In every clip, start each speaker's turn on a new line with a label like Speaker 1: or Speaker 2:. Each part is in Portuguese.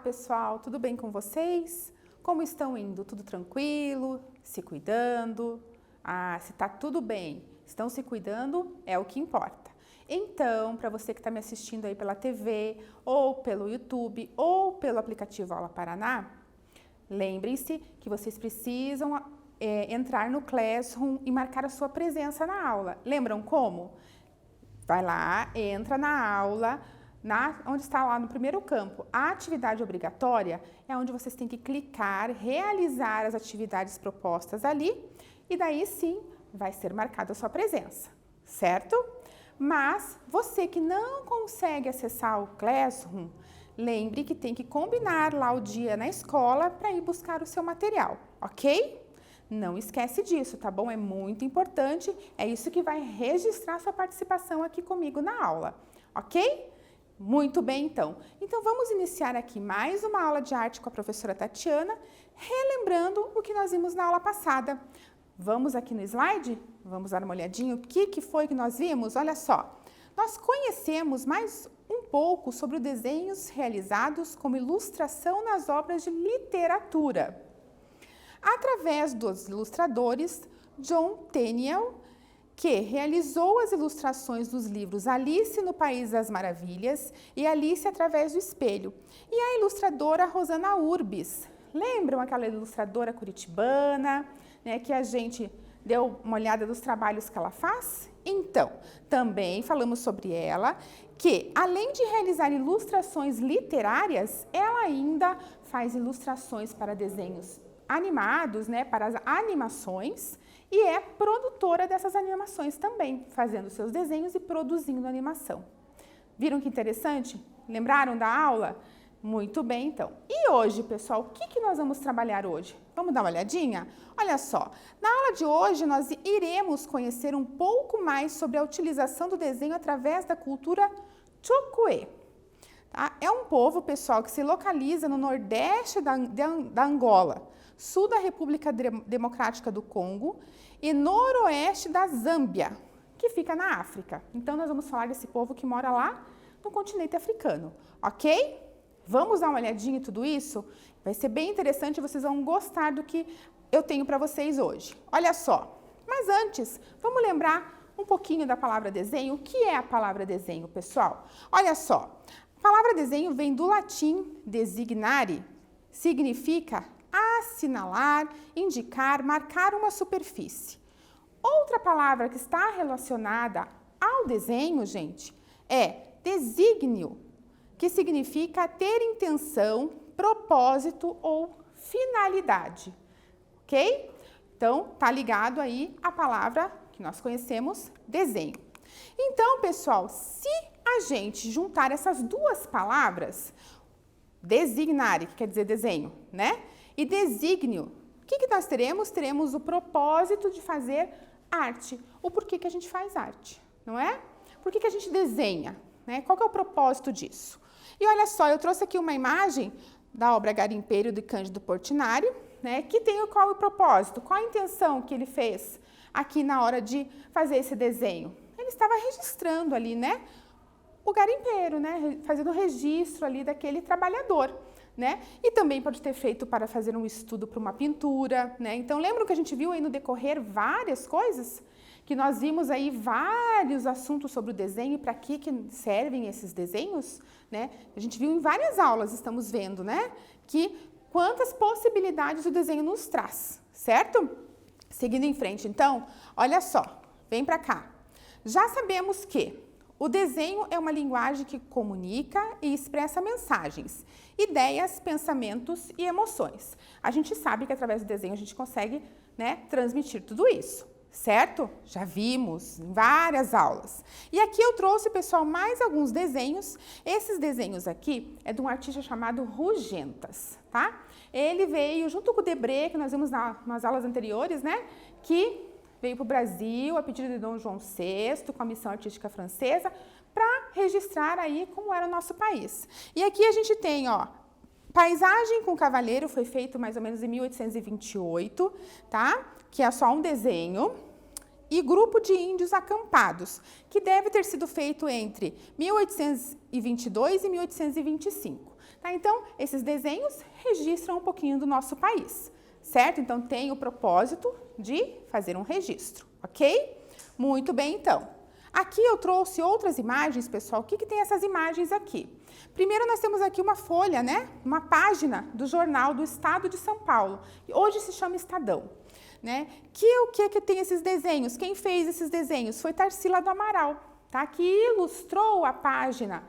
Speaker 1: pessoal, tudo bem com vocês? Como estão indo? Tudo tranquilo? Se cuidando? Se tá tudo bem, estão se cuidando, é o que importa. Então, para você que está me assistindo aí pela TV, ou pelo YouTube, ou pelo aplicativo Aula Paraná, lembrem-se que vocês precisam entrar no Classroom e marcar a sua presença na aula. Lembram como? Vai lá, entra na aula, onde está lá no primeiro campo, a atividade obrigatória, é onde vocês têm que clicar, realizar as atividades propostas ali, e daí sim vai ser marcada a sua presença, certo? Mas você que não consegue acessar o Classroom, lembre que tem que combinar lá o dia na escola para ir buscar o seu material, ok? Não esquece disso, tá bom? É muito importante, é isso que vai registrar sua participação aqui comigo na aula, ok? Muito bem, então. Então, vamos iniciar aqui mais uma aula de arte com a professora Tatiana, relembrando o que nós vimos na aula passada. Vamos aqui no slide? Vamos dar uma olhadinha o que foi que nós vimos? Olha só, nós conhecemos mais um pouco sobre os desenhos realizados como ilustração nas obras de literatura. Através dos ilustradores John Tenniel, que realizou as ilustrações dos livros Alice no País das Maravilhas e Alice através do Espelho, e a ilustradora Rosana Urbis. Lembram aquela ilustradora curitibana, né, que a gente deu uma olhada nos trabalhos que ela faz? Então, também falamos sobre ela, que além de realizar ilustrações literárias, ela ainda faz ilustrações para desenhos animados, né, para as animações, e é produtora dessas animações também, fazendo seus desenhos e produzindo animação. Viram que interessante? Lembraram da aula? Muito bem, então. E hoje, pessoal, o que nós vamos trabalhar hoje? Vamos dar uma olhadinha? Olha só, na aula de hoje nós iremos conhecer um pouco mais sobre a utilização do desenho através da cultura Chokwe. Tá? É um povo, pessoal, que se localiza no nordeste da Angola, sul da República Democrática do Congo e noroeste da Zâmbia, que fica na África. Então, nós vamos falar desse povo que mora lá no continente africano, ok? Vamos dar uma olhadinha em tudo isso? Vai ser bem interessante, vocês vão gostar do que eu tenho para vocês hoje. Olha só, mas antes, vamos lembrar um pouquinho da palavra desenho. O que é a palavra desenho, pessoal? Olha só, a palavra desenho vem do latim designare, significa assinalar, indicar, marcar uma superfície. Outra palavra que está relacionada ao desenho, gente, é desígnio, que significa ter intenção, propósito ou finalidade, ok? Então, tá ligado aí a palavra que nós conhecemos, desenho. Então, pessoal, se a gente juntar essas duas palavras, designare, que quer dizer desenho, né? E desígnio, o que nós teremos? Teremos o propósito de fazer arte. O porquê que a gente faz arte, não é? Por que a gente desenha, né? Qual que é o propósito disso? E olha só, eu trouxe aqui uma imagem da obra Garimpeiro de Cândido Portinari, né? Que tem qual o propósito, qual a intenção que ele fez aqui na hora de fazer esse desenho. Ele estava registrando ali, né? O garimpeiro, né? Fazendo o registro ali daquele trabalhador, né? E também pode ter feito para fazer um estudo para uma pintura, né? Então, lembram que a gente viu aí no decorrer várias coisas? Que nós vimos aí vários assuntos sobre o desenho e para que servem esses desenhos, né? A gente viu em várias aulas, estamos vendo, né? Que quantas possibilidades o desenho nos traz, certo? Seguindo em frente, então, olha só, vem para cá. Já sabemos que o desenho é uma linguagem que comunica e expressa mensagens, ideias, pensamentos e emoções. A gente sabe que através do desenho a gente consegue, né, transmitir tudo isso, certo? Já vimos em várias aulas. E aqui eu trouxe, pessoal, mais alguns desenhos. Esses desenhos aqui é de um artista chamado Rugentas, tá? Ele veio junto com o Debré, que nós vimos nas aulas anteriores, né, que veio para o Brasil a pedido de Dom João VI, com a missão artística francesa, para registrar aí como era o nosso país. E aqui a gente tem, ó, Paisagem com Cavaleiro, foi feito mais ou menos em 1828, tá? Que é só um desenho. E Grupo de Índios Acampados, que deve ter sido feito entre 1822 e 1825. tá? Então, esses desenhos registram um pouquinho do nosso país, certo? Então, tem o propósito de fazer um registro, ok? Muito bem, então. Aqui eu trouxe outras imagens, pessoal. O que tem essas imagens aqui? Primeiro, nós temos aqui uma folha, né? Uma página do jornal do Estado de São Paulo. Hoje se chama Estadão, né? O que tem esses desenhos? Quem fez esses desenhos? Foi Tarsila do Amaral, tá? Que ilustrou a página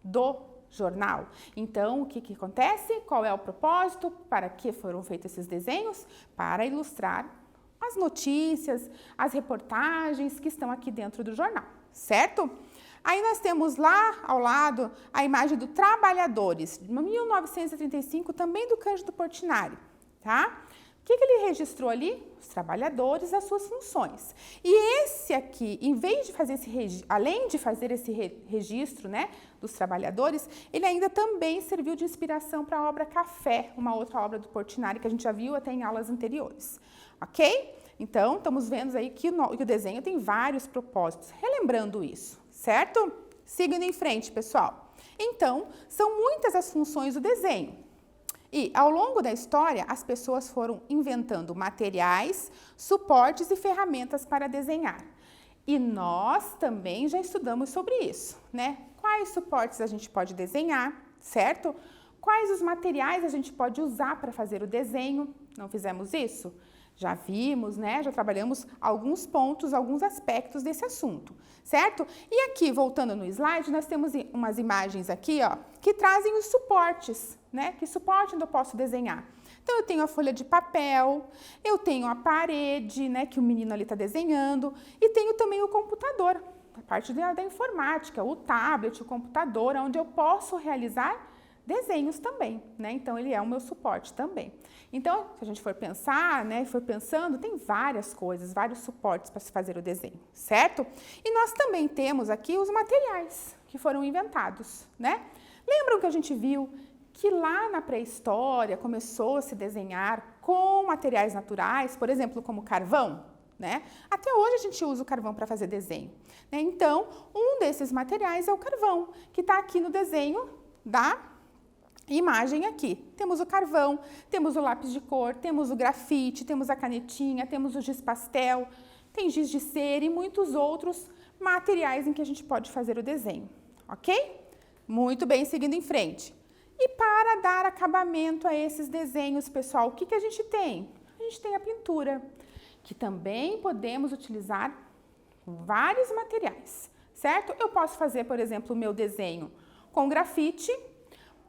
Speaker 1: do jornal. Então, o que acontece? Qual é o propósito? Para que foram feitos esses desenhos? Para ilustrar as notícias, as reportagens que estão aqui dentro do jornal, certo? Aí nós temos lá ao lado a imagem do Trabalhadores, de 1935, também do Cândido Portinari, tá? O que ele registrou ali? Os trabalhadores, as suas funções. E esse aqui, em vez de fazer além de fazer esse registro, né, dos trabalhadores, ele ainda também serviu de inspiração para a obra Café, uma outra obra do Portinari que a gente já viu até em aulas anteriores. Ok? Então, estamos vendo aí que o desenho tem vários propósitos, relembrando isso, certo? Seguindo em frente, pessoal. Então, são muitas as funções do desenho. E, ao longo da história, as pessoas foram inventando materiais, suportes e ferramentas para desenhar. E nós também já estudamos sobre isso, né? Quais suportes a gente pode desenhar, certo? Quais os materiais a gente pode usar para fazer o desenho? Não fizemos isso? Já vimos, né? Já trabalhamos alguns pontos, alguns aspectos desse assunto, certo? E aqui, voltando no slide, nós temos umas imagens aqui, ó, que trazem os suportes, né? Que suporte onde eu posso desenhar. Então, eu tenho a folha de papel, eu tenho a parede, né? Que o menino ali está desenhando, e tenho também o computador, a parte da informática, o tablet, o computador, onde eu posso realizar desenhos também, né? Então, ele é o meu suporte também. Então, se a gente for pensar, né, for pensando, tem várias coisas, vários suportes para se fazer o desenho, certo? E nós também temos aqui os materiais que foram inventados, né? Lembram que a gente viu que lá na pré-história começou a se desenhar com materiais naturais, por exemplo, como carvão, né? Até hoje a gente usa o carvão para fazer desenho, né? Então, um desses materiais é o carvão, que está aqui no desenho da imagem aqui. Temos o carvão, temos o lápis de cor, temos o grafite, temos a canetinha, temos o giz pastel, tem giz de cera e muitos outros materiais em que a gente pode fazer o desenho, ok? Muito bem, seguindo em frente. E para dar acabamento a esses desenhos, pessoal, o que a gente tem? A gente tem a pintura, que também podemos utilizar vários materiais, certo? Eu posso fazer, por exemplo, o meu desenho com grafite,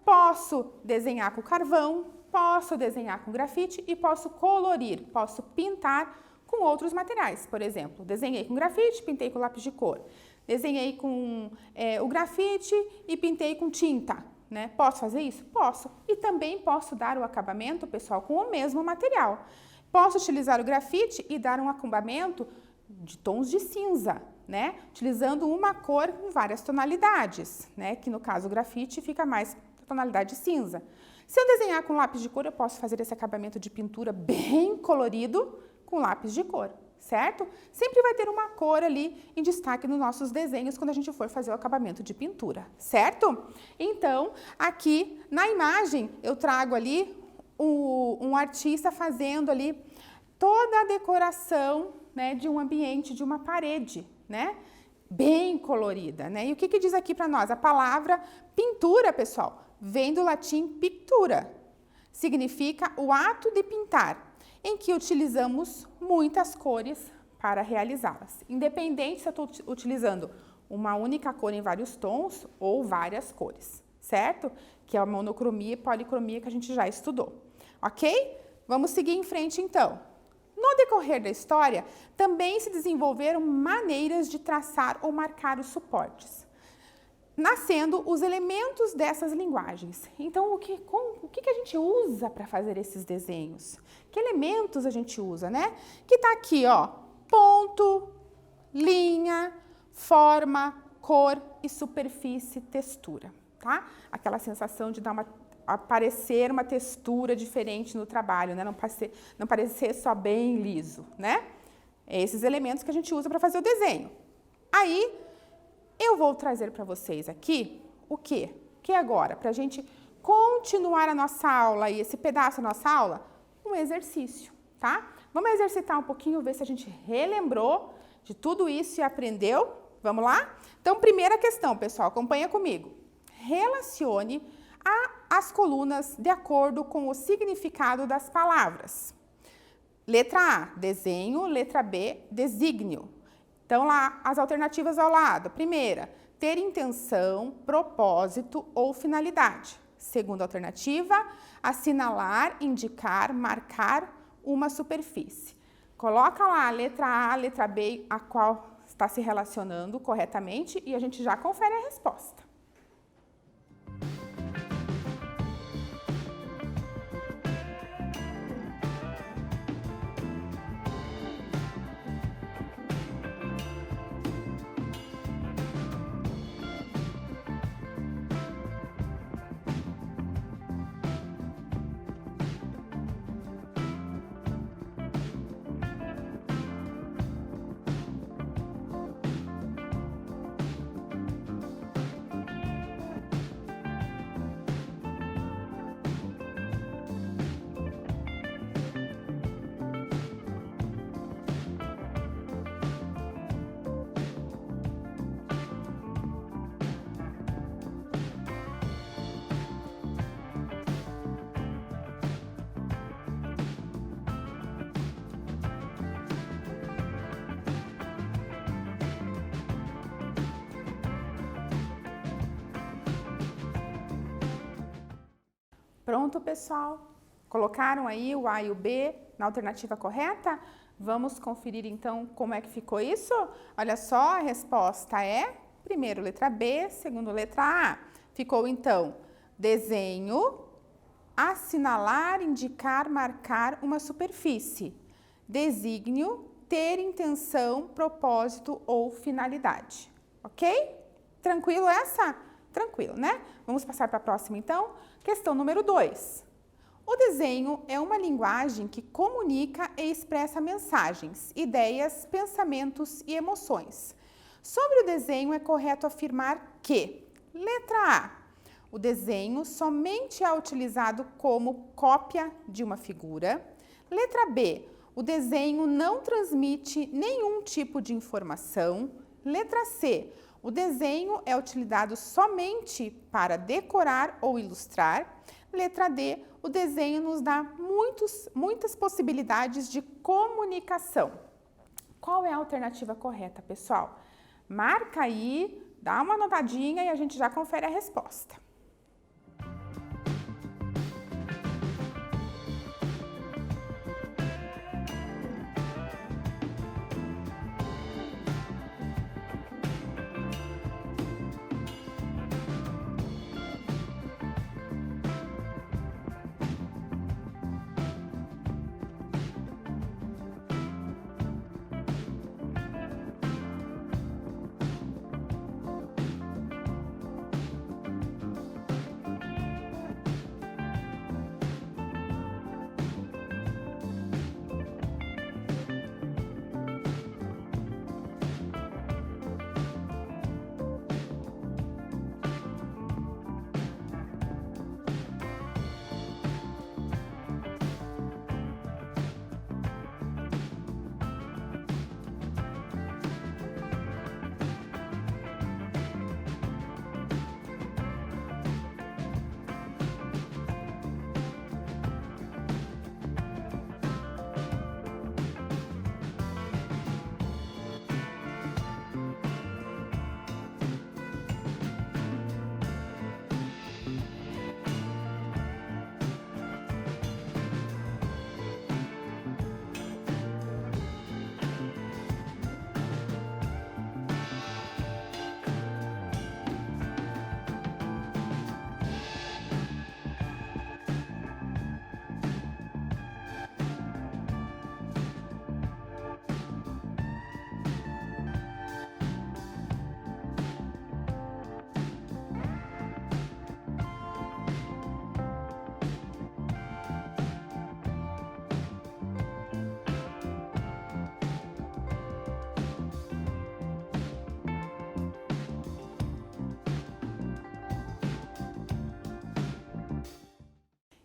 Speaker 1: posso desenhar com carvão, posso desenhar com grafite e posso colorir, posso pintar com outros materiais. Por exemplo, desenhei com grafite, pintei com lápis de cor. Desenhei com o grafite e pintei com tinta, né? Posso fazer isso? Posso. E também posso dar o acabamento, pessoal, com o mesmo material. Posso utilizar o grafite e dar um acabamento de tons de cinza, né? Utilizando uma cor com várias tonalidades, né? Que no caso o grafite fica mais tonalidade cinza. Se eu desenhar com lápis de cor, eu posso fazer esse acabamento de pintura bem colorido com lápis de cor, certo? Sempre vai ter uma cor ali em destaque nos nossos desenhos quando a gente for fazer o acabamento de pintura, certo? Então, aqui na imagem, eu trago ali um artista fazendo ali toda a decoração, né, de um ambiente, de uma parede, né? Bem colorida, né? E o que diz aqui para nós? A palavra pintura, pessoal, vem do latim pictura. Significa o ato de pintar, em que utilizamos muitas cores para realizá-las. Independente se eu estou utilizando uma única cor em vários tons ou várias cores, certo? Que é a monocromia e policromia que a gente já estudou, ok? Vamos seguir em frente, então. No decorrer da história, também se desenvolveram maneiras de traçar ou marcar os suportes, nascendo os elementos dessas linguagens. Então, o que a gente usa para fazer esses desenhos? Que elementos a gente usa, né? Que tá aqui, ó, ponto, linha, forma, cor e superfície, textura, tá? Aquela sensação de aparecer uma textura diferente no trabalho, né? Não parecer só bem liso, né? Esses elementos que a gente usa para fazer o desenho. Aí, eu vou trazer para vocês aqui o quê? Que agora, para a gente continuar a nossa aula e esse pedaço da nossa aula? Um exercício, tá? Vamos exercitar um pouquinho, ver se a gente relembrou de tudo isso e aprendeu. Vamos lá? Então, primeira questão, pessoal, acompanha comigo. Relacione as colunas de acordo com o significado das palavras. Letra A, desenho. Letra B, desígnio. Então, lá, as alternativas ao lado. Primeira, ter intenção, propósito ou finalidade. Segunda alternativa, assinalar, indicar, marcar uma superfície. Coloca lá a letra A, a letra B, a qual está se relacionando corretamente e a gente já confere a resposta. Pronto, pessoal? Colocaram aí o A e o B na alternativa correta? Vamos conferir, então, como é que ficou isso? Olha só, a resposta é, primeiro, letra B, segundo, letra A. Ficou, então, desenho, assinalar, indicar, marcar uma superfície. Desígnio, ter intenção, propósito ou finalidade. Ok? Tranquilo essa? Tranquilo, né? Vamos passar para a próxima, então? Questão número 2. O desenho é uma linguagem que comunica e expressa mensagens, ideias, pensamentos e emoções. Sobre o desenho, é correto afirmar que, letra A, o desenho somente é utilizado como cópia de uma figura. Letra B, o desenho não transmite nenhum tipo de informação. Letra C, o desenho é utilizado somente para decorar ou ilustrar. Letra D, o desenho nos dá muitas possibilidades de comunicação. Qual é a alternativa correta, pessoal? Marca aí, dá uma anotadinha e a gente já confere a resposta.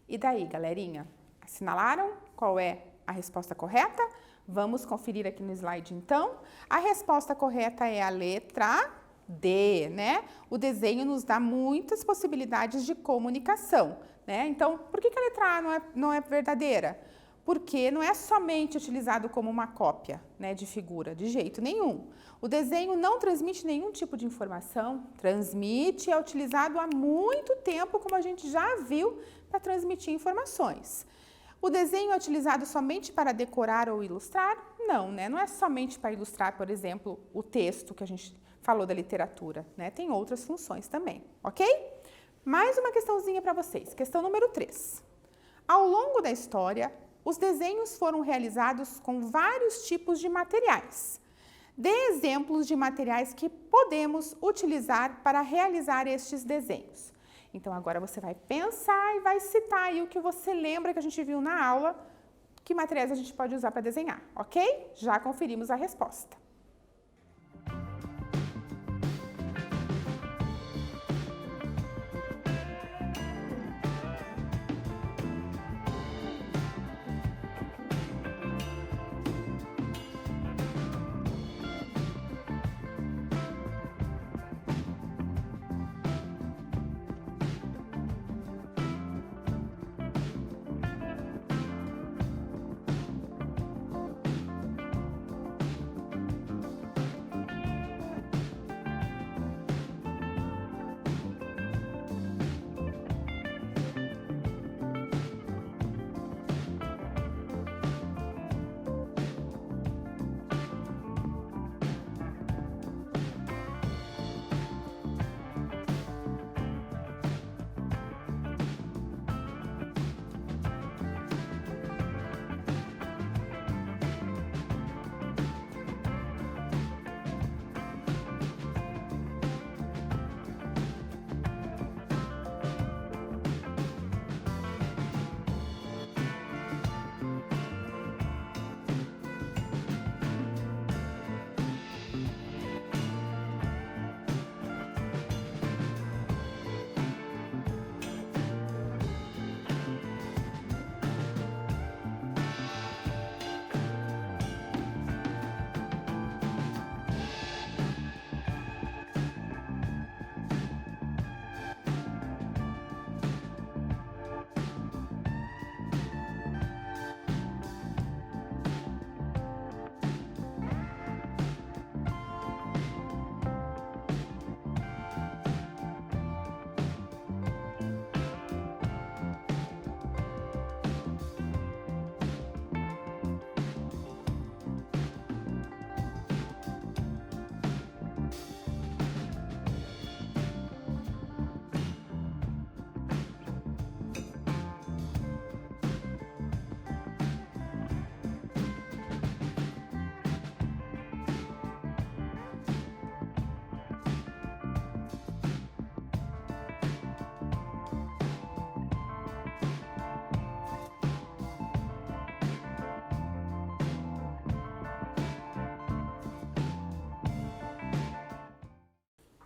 Speaker 1: E daí, galerinha? Assinalaram qual é a resposta correta? Vamos conferir aqui no slide, então. A resposta correta é a letra D, né? O desenho nos dá muitas possibilidades de comunicação, né? Então, por que a letra A não é verdadeira? Porque não é somente utilizado como uma cópia, né, de figura, de jeito nenhum. O desenho não transmite nenhum tipo de informação, transmite, é utilizado há muito tempo, como a gente já viu, para transmitir informações. O desenho é utilizado somente para decorar ou ilustrar? Não, né? Não é somente para ilustrar, por exemplo, o texto que a gente falou da literatura, né? Tem outras funções também, ok? Mais uma questãozinha para vocês. Questão número 3. Ao longo da história, os desenhos foram realizados com vários tipos de materiais. Dê exemplos de materiais que podemos utilizar para realizar estes desenhos. Então, agora você vai pensar e vai citar aí o que você lembra que a gente viu na aula, que materiais a gente pode usar para desenhar, ok? Já conferimos a resposta.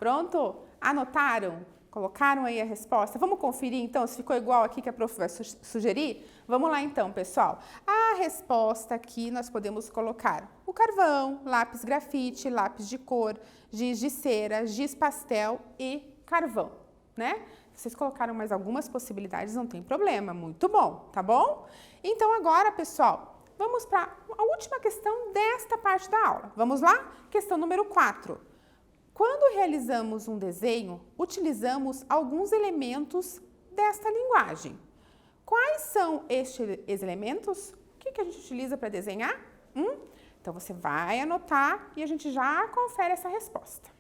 Speaker 1: Pronto? Anotaram? Colocaram aí a resposta? Vamos conferir então se ficou igual aqui que a prof vai sugerir? Vamos lá então, pessoal. A resposta aqui nós podemos colocar o carvão, lápis grafite, lápis de cor, giz de cera, giz pastel e carvão, né? Se vocês colocaram mais algumas possibilidades, não tem problema, muito bom, tá bom? Então agora, pessoal, vamos para a última questão desta parte da aula. Vamos lá? Questão número 4. Quando realizamos um desenho, utilizamos alguns elementos desta linguagem. Quais são estes elementos? O que a gente utiliza para desenhar? Então, você vai anotar e a gente já confere essa resposta.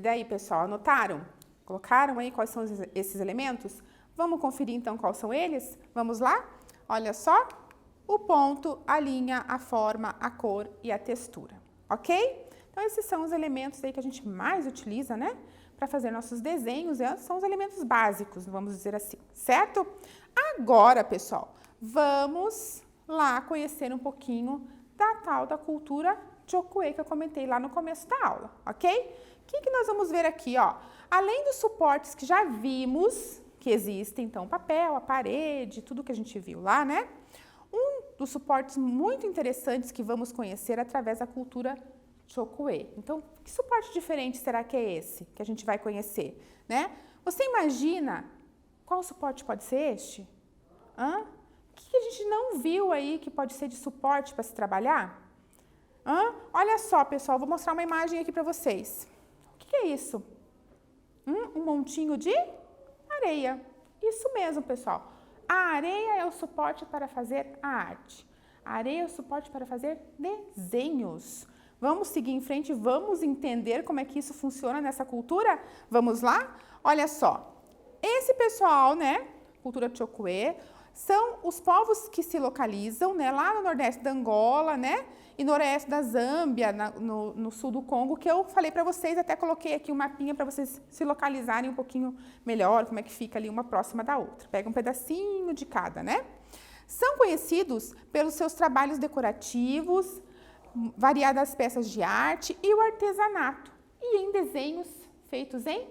Speaker 1: E daí, pessoal, anotaram? Colocaram aí quais são esses elementos? Vamos conferir então quais são eles? Vamos lá? Olha só, o ponto, a linha, a forma, a cor e a textura, ok? Então, esses são os elementos aí que a gente mais utiliza, né? Para fazer nossos desenhos, são os elementos básicos, vamos dizer assim, certo? Agora, pessoal, vamos lá conhecer um pouquinho da tal da cultura Chokwe que eu comentei lá no começo da aula, ok? O que nós vamos ver aqui, ó? Além dos suportes que já vimos que existem, então, papel, a parede, tudo que a gente viu lá, né? Um dos suportes muito interessantes que vamos conhecer através da cultura Chokwe. Então, que suporte diferente será que é esse que a gente vai conhecer, né? Você imagina qual suporte pode ser este? O que a gente não viu aí que pode ser de suporte para se trabalhar? Olha só, pessoal, vou mostrar uma imagem aqui para vocês. O que é isso? Um montinho de areia. Isso mesmo, pessoal. A areia é o suporte para fazer a arte. A areia é o suporte para fazer desenhos. Vamos seguir em frente, vamos entender como é que isso funciona nessa cultura? Vamos lá? Olha só. Esse pessoal, né, cultura Chokwe, são os povos que se localizam, né, lá no nordeste da Angola, né, e noroeste da Zâmbia, no sul do Congo, que eu falei para vocês, até coloquei aqui um mapinha para vocês se localizarem um pouquinho melhor, como é que fica ali uma próxima da outra. Pega um pedacinho de cada, né? São conhecidos pelos seus trabalhos decorativos, variadas peças de arte e o artesanato, e em desenhos feitos em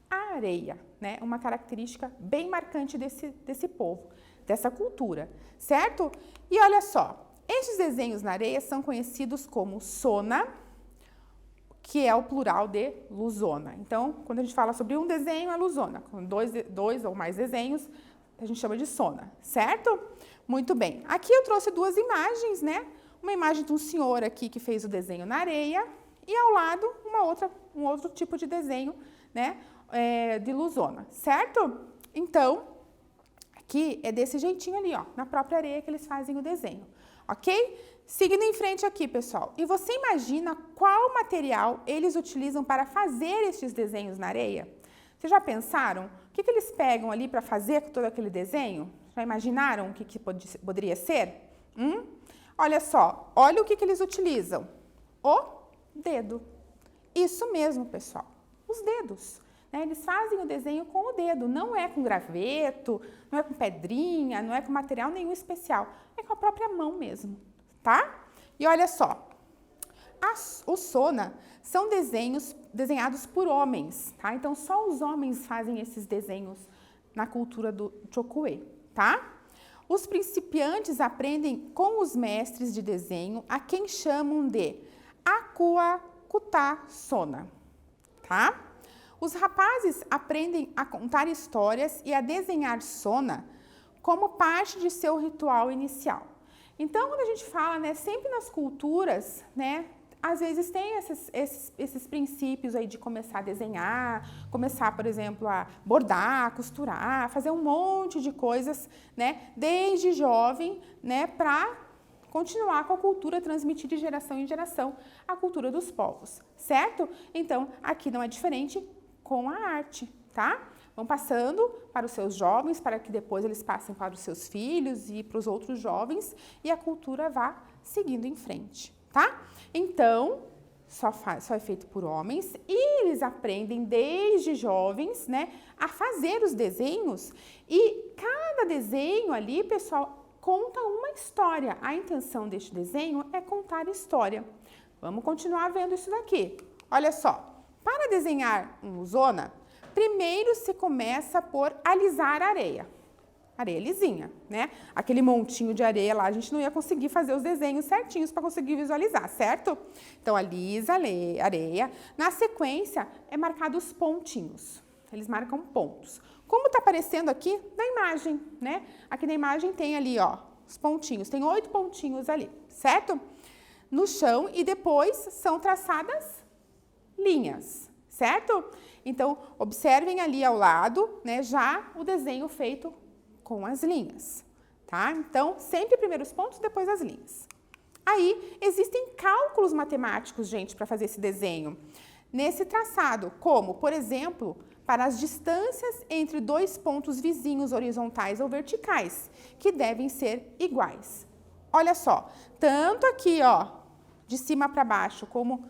Speaker 1: areia, né? Uma característica bem marcante desse povo, dessa cultura, certo? E olha só, estes desenhos na areia são conhecidos como sona, que é o plural de luzona. Então, quando a gente fala sobre um desenho, é luzona. Com dois ou mais desenhos, a gente chama de sona, certo? Muito bem. Aqui eu trouxe duas imagens, né? Uma imagem de um senhor aqui que fez o desenho na areia e ao lado um outro tipo de desenho, né? De luzona, certo? Então, aqui é desse jeitinho ali, ó, na própria areia que eles fazem o desenho, ok? Seguindo em frente aqui, pessoal. E você imagina qual material eles utilizam para fazer estes desenhos na areia? Vocês já pensaram? O que eles pegam ali para fazer todo aquele desenho? Já imaginaram o que poderia ser? Olha só, olha o que eles utilizam. O dedo. Isso mesmo, pessoal. Os dedos. Né? Eles fazem o desenho com o dedo. Não é com graveto, não é com pedrinha, não é com material nenhum especial. É com a própria mão mesmo, tá? E olha só. Os sona são desenhos desenhados por homens, tá? Então, só os homens fazem esses desenhos na cultura do Chokwe, tá? Os principiantes aprendem com os mestres de desenho, a quem chamam de Akua Kuta Sona, tá? Os rapazes aprendem a contar histórias e a desenhar sona como parte de seu ritual inicial. Então, quando a gente fala, né, sempre nas culturas, né, às vezes tem esses princípios aí de começar a desenhar, começar, por exemplo, a bordar, costurar, fazer um monte de coisas, né, desde jovem, né, para continuar com a cultura, transmitir de geração em geração a cultura dos povos, certo? Então, aqui não é diferente com a arte, tá? Vão passando para os seus jovens, para que depois eles passem para os seus filhos e para os outros jovens e a cultura vá seguindo em frente, tá? Então, só é feito por homens e eles aprendem desde jovens, né, a fazer os desenhos e cada desenho ali, pessoal, conta uma história. A intenção deste desenho é contar história. Vamos continuar vendo isso daqui. Olha só, para desenhar um luzona, primeiro se começa por alisar a areia. Areia lisinha, né? Aquele montinho de areia lá, a gente não ia conseguir fazer os desenhos certinhos para conseguir visualizar, certo? Então, alisa a areia. Na sequência, é marcado os pontinhos. Eles marcam pontos. Como está aparecendo aqui na imagem, né? Aqui na imagem tem ali, ó, os pontinhos. Tem 8 pontinhos ali, certo? No chão e depois são traçadas linhas, certo? Então, observem ali ao lado, né, já o desenho feito com as linhas, tá? Então, sempre primeiro os pontos, depois as linhas. Aí, existem cálculos matemáticos, gente, para fazer esse desenho. nesse traçado, como, por exemplo, para as distâncias entre dois pontos vizinhos horizontais ou verticais, que devem ser iguais. Olha só, tanto aqui, ó, de cima para baixo, como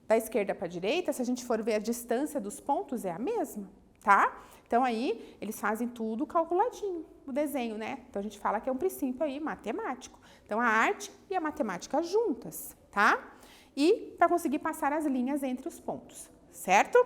Speaker 1: da esquerda para a direita, se a gente for ver a distância dos pontos, é a mesma, tá? Então, aí, eles fazem tudo calculadinho, o desenho, né? Então, a gente fala que é um princípio aí matemático. Então, a arte e a matemática juntas, tá? E para conseguir passar as linhas entre os pontos, certo?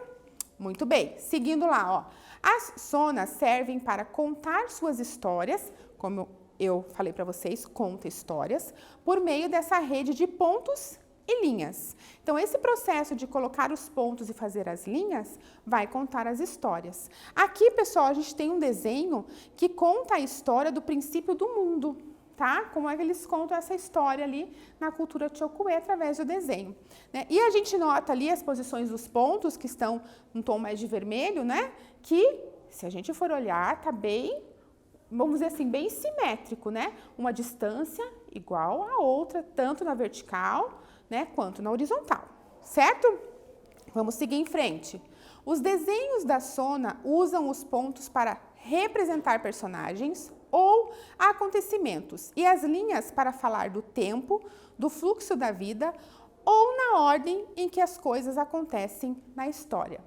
Speaker 1: Muito bem. Seguindo lá, ó. As sonas servem para contar suas histórias, como eu falei para vocês, conta histórias, por meio dessa rede de pontos e linhas. Então, esse processo de colocar os pontos e fazer as linhas vai contar as histórias. Aqui, pessoal, a gente tem um desenho que conta a história do princípio do mundo, tá? Como é que eles contam essa história ali na cultura Chokwe através do desenho, né? E a gente nota ali as posições dos pontos, que estão num tom mais de vermelho, né? Que, se a gente for olhar, tá bem, vamos dizer assim, bem simétrico, né? Uma distância igual a outra, tanto na vertical, né, quanto na horizontal, certo? Vamos seguir em frente. Os desenhos da Sona usam os pontos para representar personagens ou acontecimentos e as linhas para falar do tempo, do fluxo da vida ou na ordem em que as coisas acontecem na história.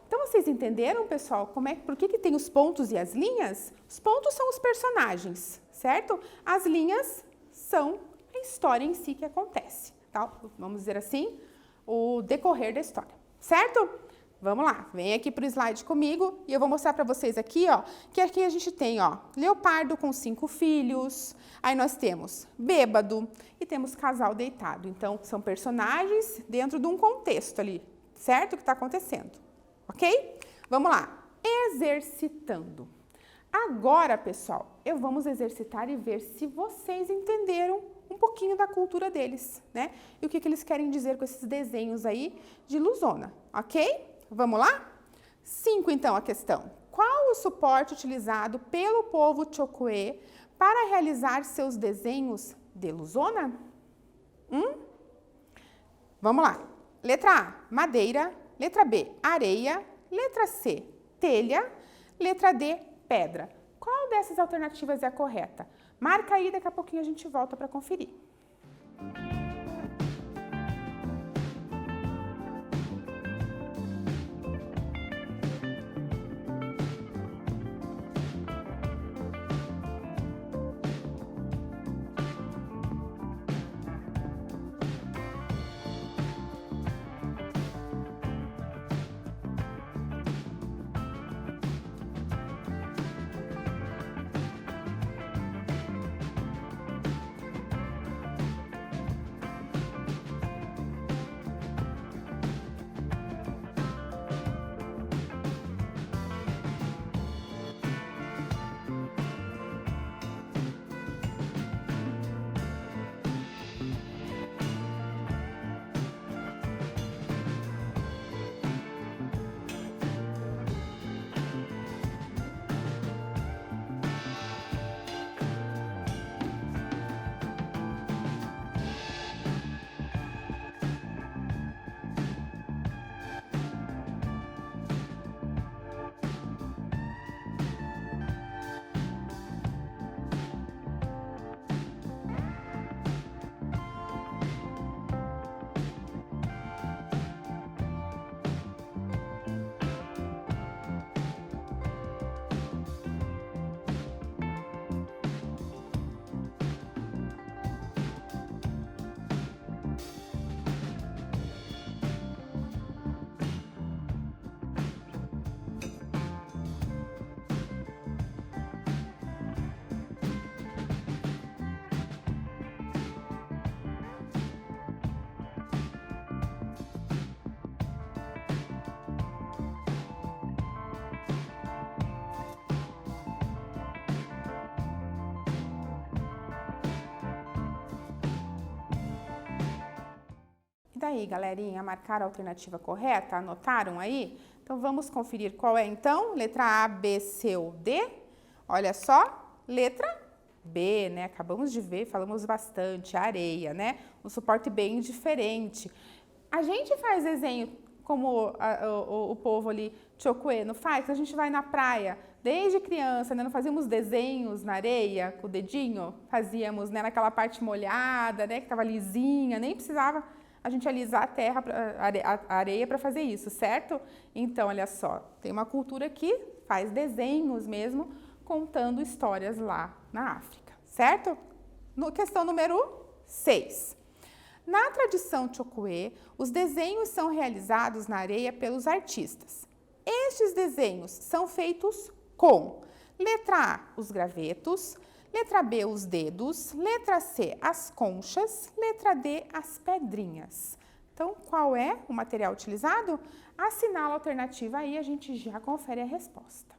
Speaker 1: Então, vocês entenderam, pessoal, por que tem os pontos e as linhas? Os pontos são os personagens, certo? As linhas são a história em si que acontece, tá? Vamos dizer assim, o decorrer da história, certo? Vamos lá, vem aqui para o slide comigo e eu vou mostrar para vocês aqui, ó, que aqui a gente tem, ó, leopardo com 5 filhos, aí nós temos bêbado e temos casal deitado. Então, são personagens dentro de um contexto ali, certo? O que está acontecendo. Ok? Vamos lá. Exercitando. Agora, pessoal, vamos exercitar e ver se vocês entenderam um pouquinho da cultura deles, né? E o que eles querem dizer com esses desenhos aí de Luzona, ok? Vamos lá? 5, então, a questão. Qual o suporte utilizado pelo povo Chokwe para realizar seus desenhos de Luzona? Vamos lá. Letra A, madeira. Letra B, areia. Letra C, telha. Letra D, pedra. Qual dessas alternativas é a correta? Marca aí, daqui a pouquinho a gente volta para conferir. E daí, galerinha, marcaram a alternativa correta? Anotaram aí? Então, vamos conferir qual é, então? Letra A, B, C ou D? Olha só, letra B, né? Acabamos de ver, falamos bastante, areia, né? Um suporte bem diferente. A gente faz desenho como o povo ali chocueno faz, a gente vai na praia, desde criança, né, não fazíamos desenhos na areia com o dedinho, fazíamos, né, naquela parte molhada, né, que estava lisinha, nem precisava a gente alisar a terra, a areia para fazer isso, certo? Então, olha só, tem uma cultura que faz desenhos mesmo, contando histórias lá na África, certo? Questão número 6. Na tradição chocuê, os desenhos são realizados na areia pelos artistas. Estes desenhos são feitos com letra A, os gravetos, letra B, os dedos, letra C, as conchas, letra D, as pedrinhas. Então, qual é o material utilizado? Assinala a alternativa aí, a gente já confere a resposta.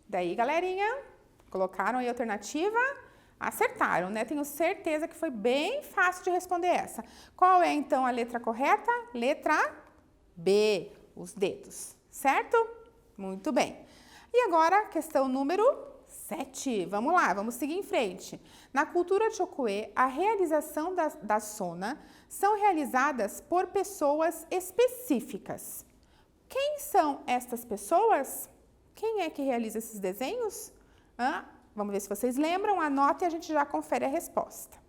Speaker 1: Daí, galerinha, colocaram aí a alternativa, acertaram, né? Tenho certeza que foi bem fácil de responder essa. Qual é, então, a letra correta? Letra B, os dedos, certo? Muito bem. E agora, questão número 7. Vamos lá, vamos seguir em frente. Na cultura chocuê, a realização da sona são realizadas por pessoas específicas. Quem são estas pessoas? Quem é que realiza esses desenhos? Vamos ver se vocês lembram, anotem e a gente já confere a resposta.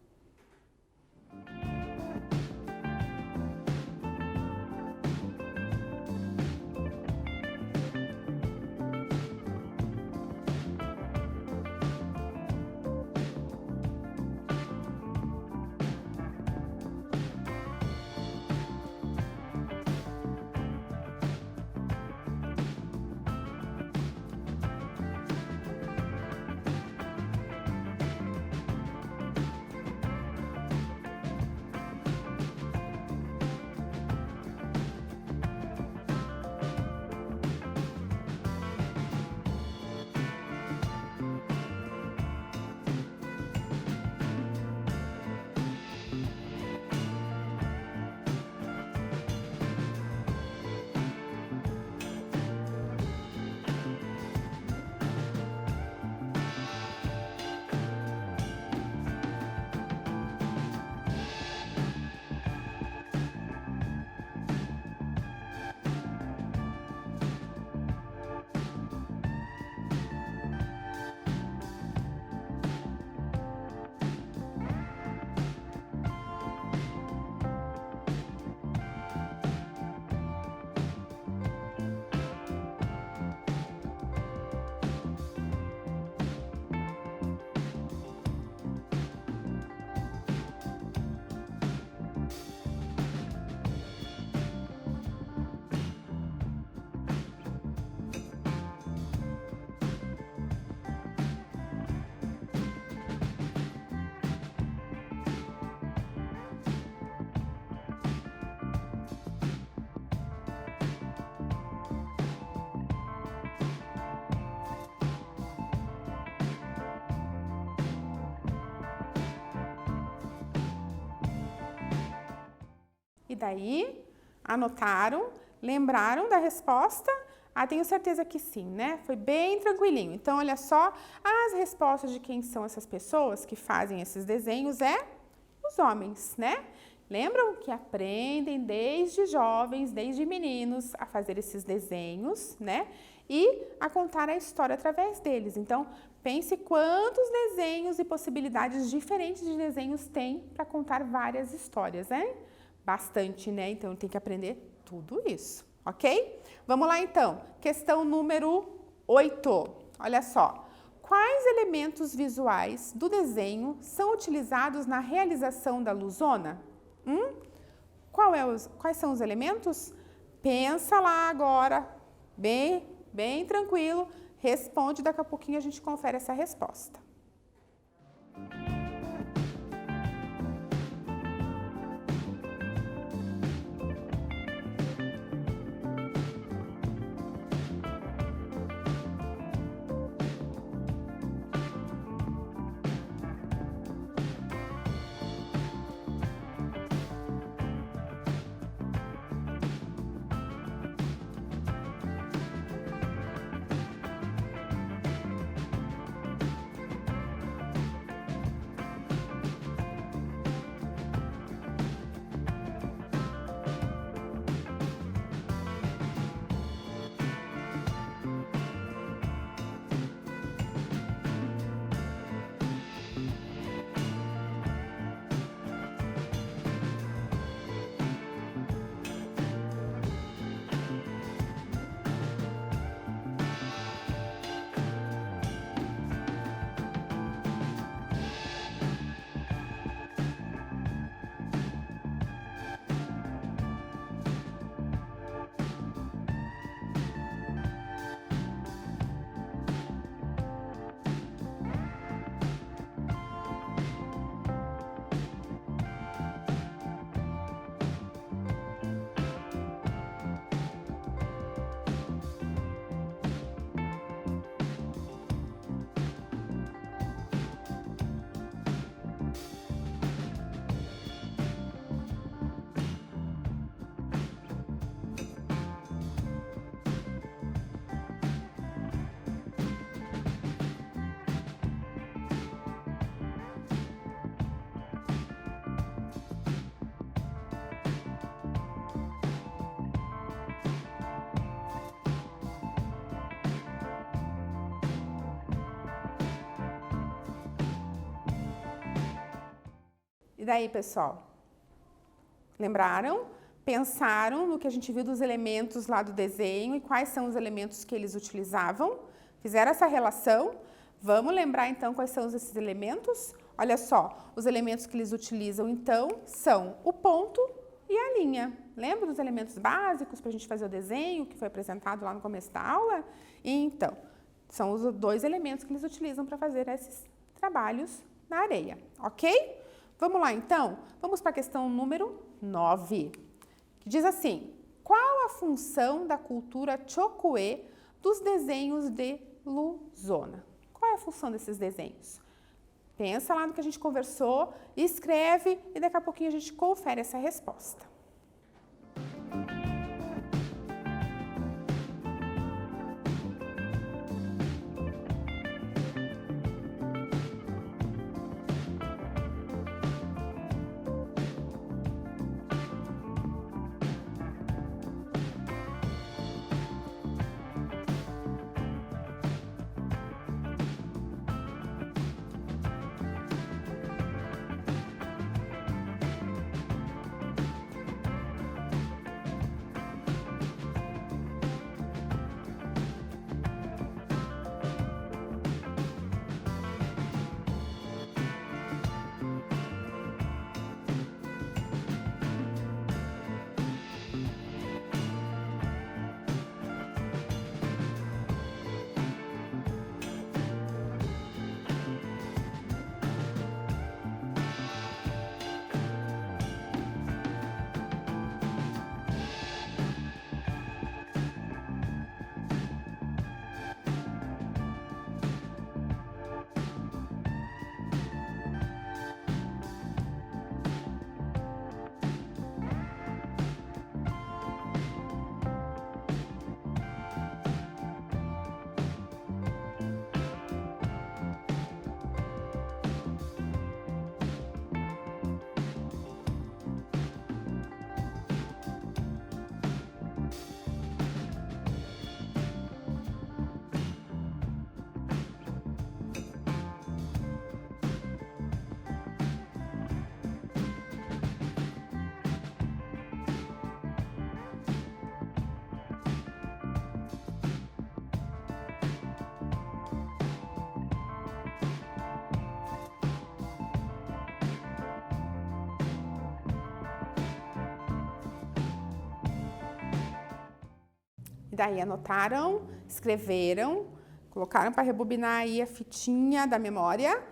Speaker 1: E daí, anotaram, lembraram da resposta? Ah, tenho certeza que sim, né? Foi bem tranquilinho. Então, olha só, as respostas de quem são essas pessoas que fazem esses desenhos é os homens, né? Lembram que aprendem desde jovens, desde meninos, a fazer esses desenhos, né? E a contar a história através deles. Então, pense quantos desenhos e possibilidades diferentes de desenhos tem para contar várias histórias, né? Bastante, né? Então, tem que aprender tudo isso, ok? Vamos lá, então. Questão número 8. Olha só. Quais elementos visuais do desenho são utilizados na realização da luzona? Quais são os elementos? Pensa lá agora, bem tranquilo. Responde, daqui a pouquinho a gente confere essa resposta. E daí, pessoal? Lembraram? Pensaram no que a gente viu dos elementos lá do desenho e quais são os elementos que eles utilizavam? Fizeram essa relação? Vamos lembrar então quais são esses elementos? Olha só, os elementos que eles utilizam então são o ponto e a linha. Lembra dos elementos básicos para a gente fazer o desenho que foi apresentado lá no começo da aula? Então, são os dois elementos que eles utilizam para fazer esses trabalhos na areia, ok? Vamos lá, então? Vamos para a questão número 9, que diz assim: qual a função da cultura Chokwe dos desenhos de luzona? Qual é a função desses desenhos? Pensa lá no que a gente conversou, escreve e daqui a pouquinho a gente confere essa resposta. E daí anotaram, escreveram, colocaram para rebobinar aí a fitinha da memória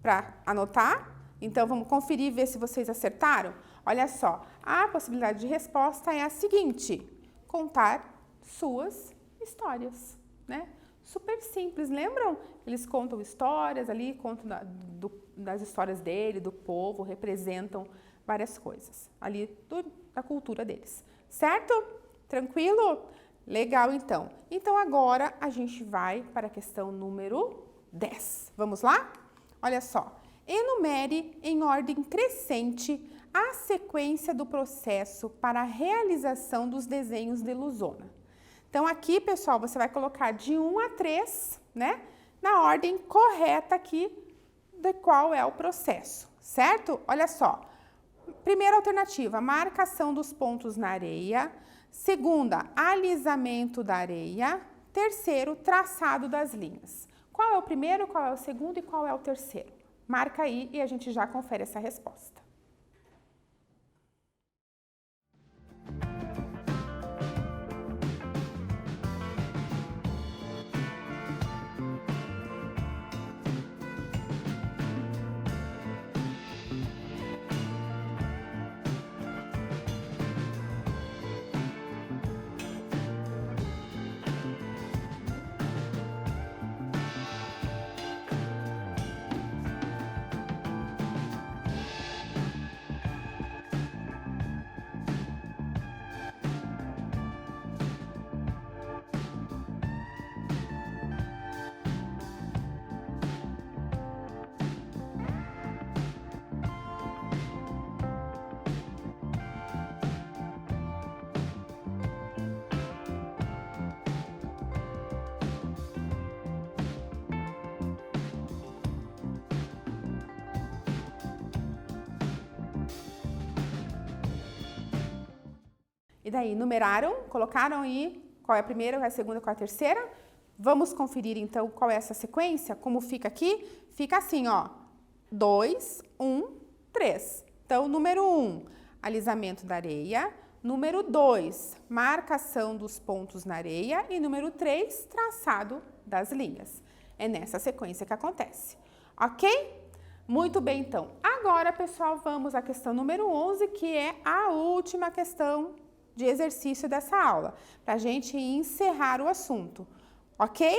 Speaker 1: para anotar. Então, vamos conferir e ver se vocês acertaram? Olha só, a possibilidade de resposta é a seguinte: contar suas histórias, né? Super simples, lembram? Eles contam histórias ali, contam das histórias dele, do povo, representam várias coisas ali da cultura deles, certo? Tranquilo? Legal, então. Então, agora a gente vai para a questão número 10. Vamos lá? Olha só. Enumere em ordem crescente a sequência do processo para a realização dos desenhos de Luzona. Então, aqui, pessoal, você vai colocar de 1 a 3, né? Na ordem correta aqui de qual é o processo, certo? Olha só. Primeira alternativa, marcação dos pontos na areia. Segunda, alisamento da areia. Terceiro, traçado das linhas. Qual é o primeiro, qual é o segundo e qual é o terceiro? Marca aí e a gente já confere essa resposta. E daí, numeraram, colocaram aí qual é a primeira, qual é a segunda, qual é a terceira. Vamos conferir, então, qual é essa sequência? Como fica aqui? Fica assim, ó, 2, 1, 3. Então, número 1, alisamento da areia. Número 2, marcação dos pontos na areia. E número 3, traçado das linhas. É nessa sequência que acontece, ok? Muito bem, então. Agora, pessoal, vamos à questão número 11, que é a última questão de exercício dessa aula, para a gente encerrar o assunto, ok?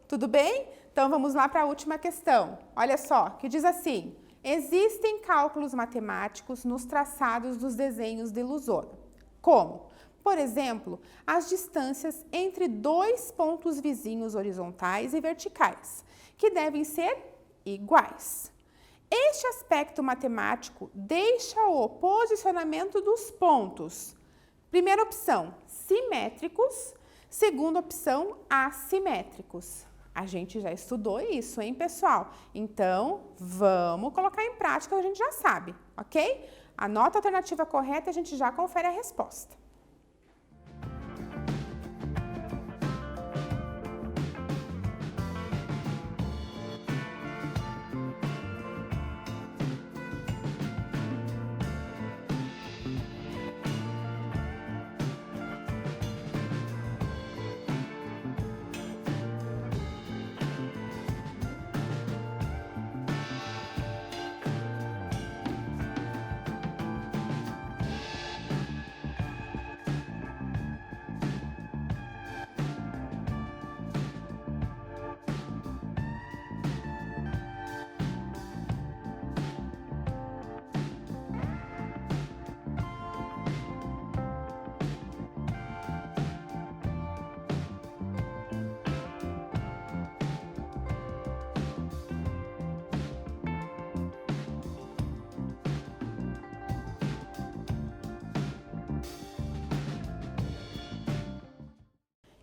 Speaker 1: Tudo bem? Então, vamos lá para a última questão. Olha só, que diz assim: existem cálculos matemáticos nos traçados dos desenhos de Luzona. Como? Por exemplo, as distâncias entre dois pontos vizinhos horizontais e verticais, que devem ser iguais. Este aspecto matemático deixa o posicionamento dos pontos. Primeira opção, simétricos. Segunda opção, assimétricos. A gente já estudou isso, hein, pessoal? Então, vamos colocar em prática, a gente já sabe, ok? Anota a alternativa correta e a gente já confere a resposta.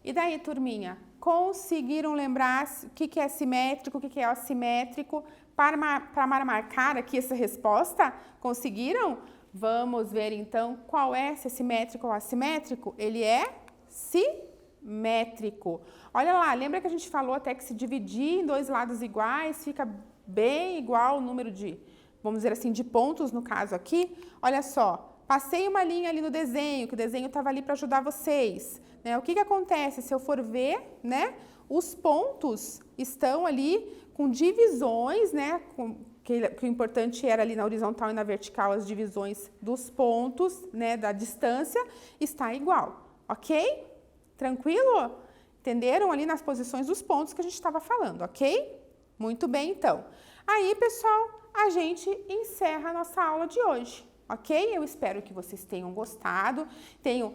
Speaker 1: E daí, turminha, conseguiram lembrar o que é simétrico, o que é assimétrico para marcar aqui essa resposta? Conseguiram? Vamos ver então qual é, se é simétrico ou assimétrico. Ele é simétrico. Olha lá, lembra que a gente falou até que se dividir em dois lados iguais fica bem igual o número de, vamos dizer assim, de pontos no caso aqui? Olha só, passei uma linha ali no desenho, que o desenho estava ali para ajudar vocês, né? O que acontece se eu for ver, né? Os pontos estão ali com divisões, né? Que o importante era ali na horizontal e na vertical as divisões dos pontos, né? Da distância está igual, ok? Tranquilo? Entenderam ali nas posições dos pontos que a gente estava falando, ok? Muito bem, então. Aí, pessoal, a gente encerra a nossa aula de hoje, ok? Eu espero que vocês tenham gostado, tenham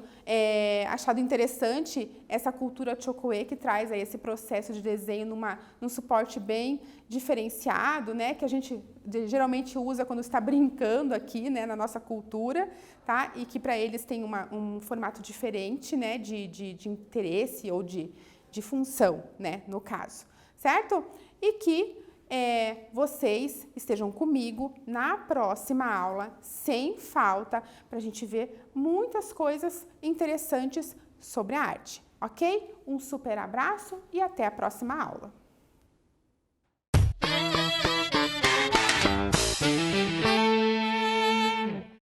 Speaker 1: achado interessante essa cultura Chokwe que traz aí esse processo de desenho num suporte bem diferenciado, né? Que a gente geralmente usa quando está brincando aqui, né? Na nossa cultura, tá? E que para eles tem um formato diferente, né? De interesse ou de função, né? No caso, certo? E que vocês estejam comigo na próxima aula, sem falta, para a gente ver muitas coisas interessantes sobre a arte, ok? Um super abraço e até a próxima aula.